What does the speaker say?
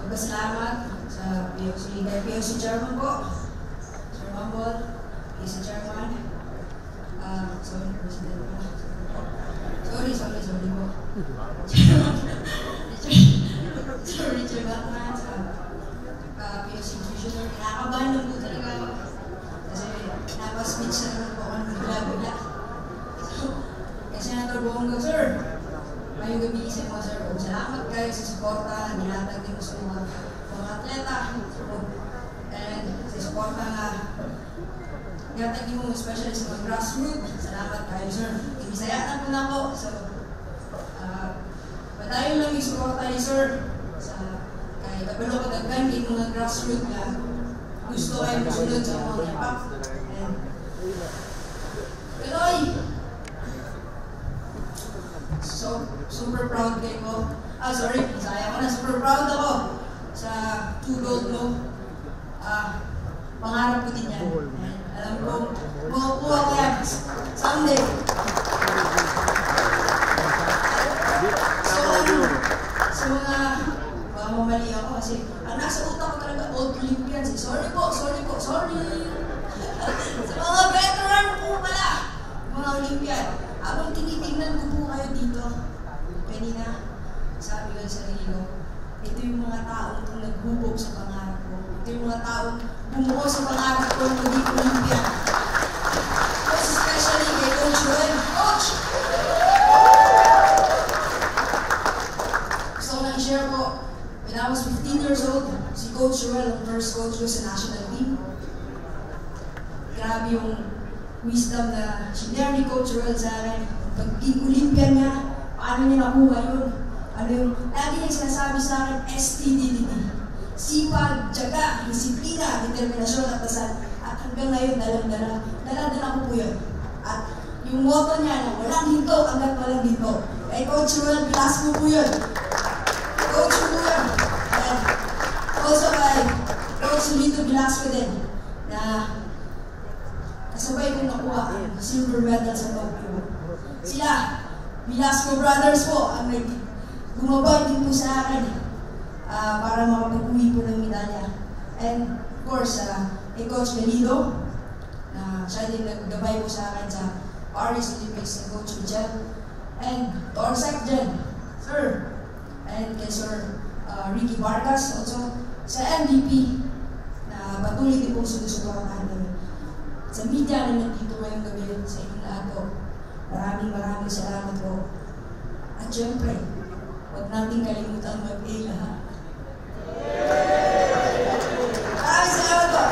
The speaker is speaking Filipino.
magpasalamat sa POC Chairman po, Sir Mambol, POC Chairman, sorry, President po. Sorry po. Sir Richard Batman, sa POC Treasurer. Kinakabahan lang po talaga ako. Kasi napaspeech na naman po ako ng bigla-bigla. Kaya Senator Bongo, sir, ngayong gabi sa mga sir, salamat kayo sa suporta na nilatag din mo sa mga atleta. And sa suporta na nilatag din mo, especially sa mga grassroots. Salamat kayo, sir. Ibisayaan po na ako. So, patayo lang yung suporta ni sir sa kay Kapalo Kadaghan, kay mga grassroots na gusto kayo masunod sa mga impact. And pero so, super proud kayo ko. Sorry, saya ko na. Super proud ako sa 2 gold mo. Pangarap ko din yan. And alam ko, makukuha ko yan someday. So, mga mamali ako kasi nasa utak ko talaga old Olympians. Sorry. Sa mga veteran po pala, mga Olympian. Habang tinitingnan ko po kayo dito, kanina, sabi ko sa sarili ko, ito yung mga taong naghubog sa pangarap ko. Ito yung mga taong bumuo sa pangarap ko ng maging Olympian. Most especially kay Coach Joel. Coach! Gusto ko lang i-share po, when I was 15 years old, si Coach Joel, ang first coach ko sa national team. Grabe yung wisdom na sinare ni Coach Joel sa akin. Pag-king Olympian niya, paano niya nakuha yun? Ano yung, lagi niya sinasabi sa akin, STDDD. Sipag, tiyaga, disiplina, determinasyon at dasal. At hanggang ngayon, dala-dala ko po yun. At yung motto niya na walang hinto hanggat walang hinto. Kay Coach Joel, bilas mo po yun. Coach mo po yun. And also kay Coach Lito Velasco din, na kasabay ko nakuha ang silver medal sa Tokyo. Sila, Velasco Brothers po, ang gumabay din po sa akin para makapag-uwi po ng medalya. And of course, kay Coach Galido, na siya din naggabay po sa akin sa Paris Olympics ni Coach Michel. And to our second, sir, and kay Sir Ricky Vargas, also sa MVP, na patuloy din po sinusuportahan namin. Sa media na nandito ngayong gabi sa inyong lahat po, maraming salamat po. At syempre, huwag natin kalimutan mag-ila, ha? Maraming salamat po!